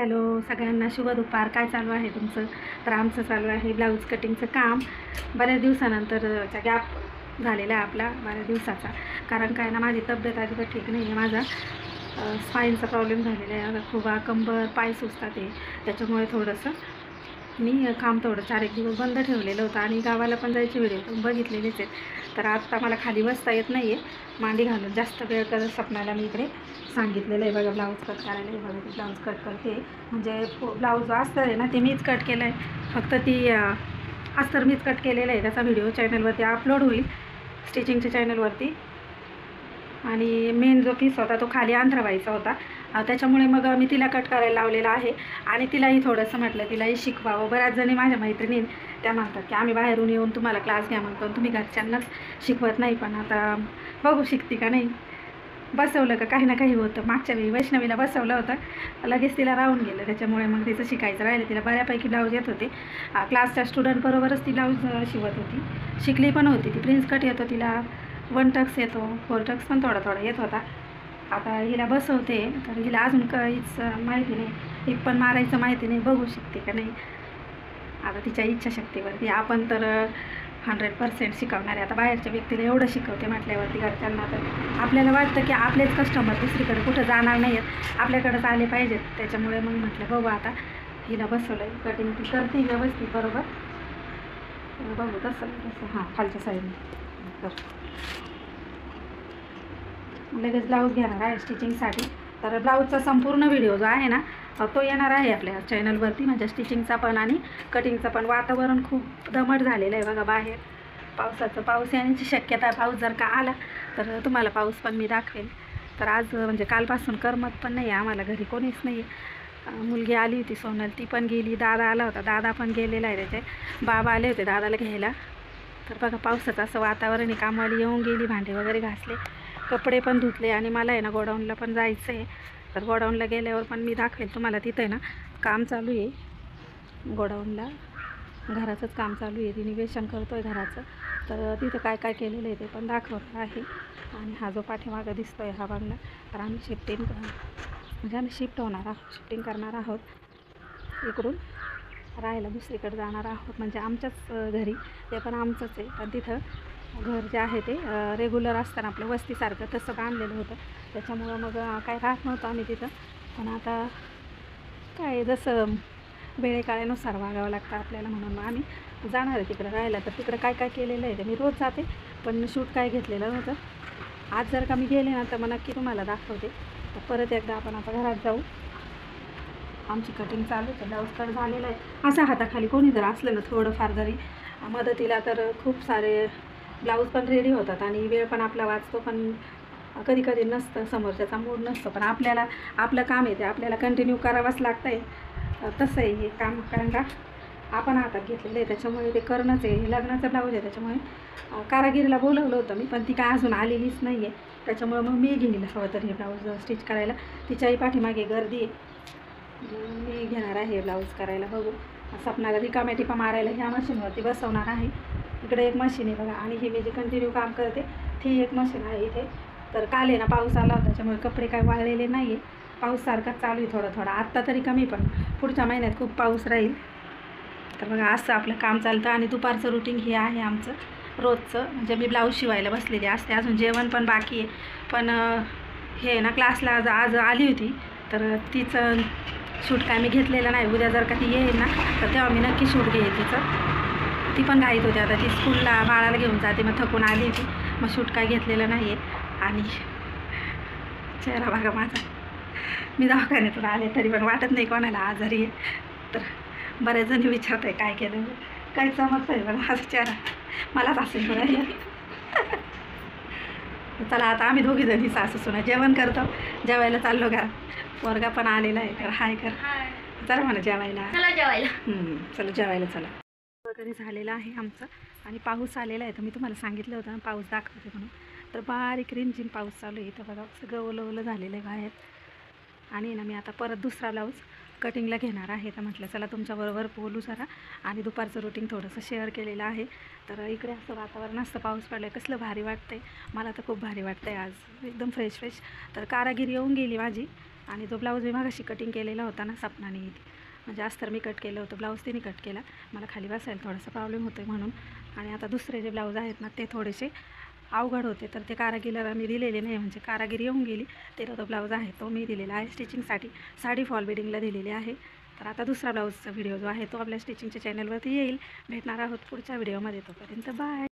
Hello सगळ्यांना शुभ दुपार. काय चालू आहे तुमचं? तर आमचं चालू आहे ब्लाऊज कटिंगचं काम. बऱ्याच दिवसानंतरचा गॅप झालेला आहे आपला, बऱ्याच दिवसाचा. कारण काय ना, माझी तब्येत अजिबात ठीक नाही आहे. माझा स्पाईनचा प्रॉब्लेम झालेला आहे. खूप कंबर पाय सुचतात आहे. त्याच्यामुळे थोडंसं मी काम थोडं 4-1 दिवस बंद ठेवलेलं होतं. आणि गावाला पण जायचे व्हिडिओ बघितलेलेच आहेत. तर आत्ता मला खाली बसता येत नाही आहे. मांडी घालून जास्त वेळ करत स्वप्नाला मी इकडे सांगितलेलं आहे बघा ब्लाऊज कट करायला. हे बघा ती ब्लाऊज कट करते. म्हणजे ब्लाऊज अस्तर आहे ना, ते मीच कट केलं आहे. फक्त ती अस्तर मीच कट केलेलं आहे. त्याचा व्हिडिओ चॅनलवरती अपलोड होईल, स्टिचिंगच्या चॅनलवरती. आणि मेन जो पीस होता तो खाली अंथरवायचा होता. त्याच्यामुळे मग मी तिला कट करायला लावलेला आहे. आणि तिलाही थोडंसं म्हटलं तिलाही शिकवावं. बऱ्याच जणी माझ्या मैत्रिणी त्या म्हणतात की आम्ही बाहेरून येऊन तुम्हाला क्लास घ्या म्हणतो, तुम्ही घरच्यांनाच शिकवत नाही. पण आता बघू शिकते का नाही. बसवलं का काही ना काही होतं. मागच्या वेळी वैष्णवीला बसवलं होतं, लगेच तिला राहून गेलं. त्याच्यामुळे मग तिचं शिकायचं राहिलं. तिला बऱ्यापैकी ब्लाऊज येत होते. क्लासच्या स्टुडंटबरोबरच ती ब्लाऊज शिवत होती, शिकली पण होती. ती प्रिन्स कट येतो तिला, 1 टक्स येतो, 4 टक्स पण थोडा थोडा येत होता. आता हिला बसवते तर हिला अजून काहीच माहिती नाही, एक पण मारायचं माहिती नाही. बघू शिकते का नाही आता तिच्या इच्छाशक्तीवरती. आपण तर 100% शिकवणार आहे. आता बाहेरच्या व्यक्तीला एवढं शिकवते म्हटल्यावरती घरच्यांना तर आपल्याला वाटतं की आपलेच कस्टमर दुसरीकडे कुठं जाणार नाही आहेत, आपल्याकडेच आले पाहिजेत. त्याच्यामुळे मग म्हटलं बघू आता हिला बसवलं आहे. कटिंग ती करते व्यवस्थित बरोबर. बघू तसं हां खालच्या साईडने कर. लगेच ब्लाऊज घेणार आहे स्टिचिंगसाठी. तर ब्लाऊजचा संपूर्ण व्हिडिओ जो आहे ना तो येणार आहे आपल्या चॅनलवरती, म्हणजे स्टिचिंगचा पण आणि कटिंगचा पण. वातावरण खूप दमट झालेलं आहे बघा बाहेर. पाऊस येण्याची शक्यता आहे. पाऊस जर का आला तर तुम्हाला पाऊस पण मी दाखवेल. तर आज म्हणजे कालपासून करमत पण नाही आहे आम्हाला, घरी कोणीच नाही आहे. मुलगी आली होती सोनल, ती पण गेली. दादा आला होता, दादा पण गेलेला आहे. त्याचे बाबा आले होते दादाला घ्यायला. तर बघा पावसाचं असं वातावरण आहे. कामवाली येऊन गेली, भांडे वगैरे घासले, कपडे पण धुतले. आणि मला आहे ना गोडाऊनला पण जायचं आहे. तर गोडाऊनला गेल्यावर पण मी दाखवेल तुम्हाला. तिथं आहे ना काम चालू आहे गोडाऊनला, घराचंच काम चालू आहे. रिनोव्हेशन करतो आहे घराचं. तर तिथं काय काय केलेलं आहे ते पण दाखवत आहे. आणि हा जो पाठीमागं दिसतो आहे हा बंगला, तर आम्ही शिफ्ट होणार आहोत, शिफ्टिंग करणार आहोत इकडून. राहायला दुसरीकडे जाणार आहोत, म्हणजे आमच्याच घरी. ते पण आमचंच आहे. पण तिथं घर जे आहे ते रेग्युलर असताना आपलं वस्तीसारखं तसं बांधलेलं होतं. त्याच्यामुळं मग काय राहत नव्हतं आम्ही तिथं. पण आता काय जसं वेळेकाळानुसार वागावं लागतं आपल्याला, म्हणून मग आम्ही जाणार आहे तिकडं राहायला. तर तिकडं काय काय केलेलं आहे ते मी रोज जाते, पण शूट काय घेतलेलं नव्हतं. आज जर का मी गेले ना तर मग नक्की तुम्हाला दाखवते. तर परत एकदा आपण आता घरात जाऊ. आमची कटिंग चालू आहे, ब्लाऊज कट झालेलं आहे. असं हाताखाली कोणी जर असलं ना थोडंफार जरी मदतीला, तर खूप सारे ब्लाऊज पण रेडी होतात आणि वेळ पण आपला वाचतो. पण कधी कधी नसतं, समोरच्याचा मूड नसतो. पण आपल्याला आपलं काम आहे ते आपल्याला कंटिन्यू करावंच लागतं आहे. तसं आहे हे काम, कारण का आपण हातात घेतलेलं आहे त्याच्यामुळे ते करणंच आहे. लग्नाचं ब्लाऊज आहे त्याच्यामुळे कारागिरीला बोलवलं होतं मी, पण ती काय अजून आलेलीच नाही आहे. त्याच्यामुळं मग मी गेलेलं हवं तर हे ब्लाऊज स्टिच करायला. तिच्याही पाठीमागे गर्दी आहे. मी घेणार आहे ब्लाऊज करायला. बघू स्वप्नाला रिकाम्या टिपा मारायला ह्या मशीनवरती बसवणार आहे. इकडे एक मशीन आहे बघा, आणि हे मी जे कंटिन्यू काम करते ती एक मशीन आहे इथे. तर काल आहे ना पाऊस आला होता, त्याच्यामुळे कपडे काय वाळलेले नाही आहे. पाऊस सारखाच चालू आहे थोडा थोडा. आत्ता तरी कमी, पण पुढच्या महिन्यात खूप पाऊस राहील. तर बघा असं आपलं काम चालतं. आणि दुपारचं रुटीन हे आहे आमचं रोजचं. म्हणजे मी ब्लाऊज शिवायला बसलेली असते, अजून जेवण पण बाकी आहे. पण हे ना क्लासला आज आली होती, तर तिचं शूट काय मी घेतलेलं नाही. उद्या जर का ती येईल ना तर तेव्हा मी नक्की शूट घेईल तिचं. ती पण घाईत होती, आता ती स्कूलला बाळाला घेऊन जाते, मग थकून आली होती, मग शूट काय घेतलेलं नाही आहे. आणि चेहरा बघा माझा, मी दवाखान्यातून आले तरी पण वाटत नाही कोणाला आजारी आहे. तर बरेच जणी विचारत आहे काय केलं, काय चमकत आहे बघा माझा चेहरा, मलाच असेल बरं. चला आता आम्ही दोघी जणी सासू सुना जेवण करतो, जेवायला चाललो घरात. पोरगा पण आलेला आहे, तर हाय कर. चला म्हणा जेवायला, चला जेवायला चला. वगैरे झालेलं आहे आमचं. आणि पाऊस आलेला आहे. तर मी तुम्हाला सांगितलं होतं ना पाऊस दाखवते म्हणून. तर बारीक रिमझिम पाऊस चालू आहे इथं बघा. सगळं ओलं ओलं झालेलं आहे बाहेर. आणि ना मी आता परत दुसरा ब्लाऊज कटिंगला घेणार आहे. तर म्हटलं चला तुमच्याबरोबर बोलू जरा. आणि दुपारचं रुटीन थोडंसं शेअर केलेलं आहे. तर इकडे असं वातावरण असतं, पाऊस पडलं आहे, कसलं भारी वाटतं आहे. मला तर खूप भारी वाटतं आहे आज, एकदम फ्रेश फ्रेश. तर कारागिरी येऊन गेली माझी, आणि जो ब्लाऊज मी मागाशी कटिंग केलेला होता ना सपनाने, म्हणजे अस्तर मी कट केलं होतं, ब्लाऊज तिने कट केला. मला खाली बसायला थोडासा प्रॉब्लेम होतो म्हणून. आणि आता दुसरे जे ब्लाऊज आहेत ना ते थोडेसे अवघड होते, तर ते कारागिरीला मी दिलेले नाही, म्हणजे कारागिरी येऊन गेली. तेरा तो ब्लाऊज आहे तो मी दिलेला आहे स्टिचिंगसाठी, साडी फॉल बिडिंगला दिलेली आहे. तर आता दुसरा ब्लाऊजचा व्हिडिओ जो आहे तो आपल्या स्टिचिंगच्या चॅनलवरती येईल. भेटणार आहोत पुढच्या व्हिडिओमध्ये. तोपर्यंत बाय.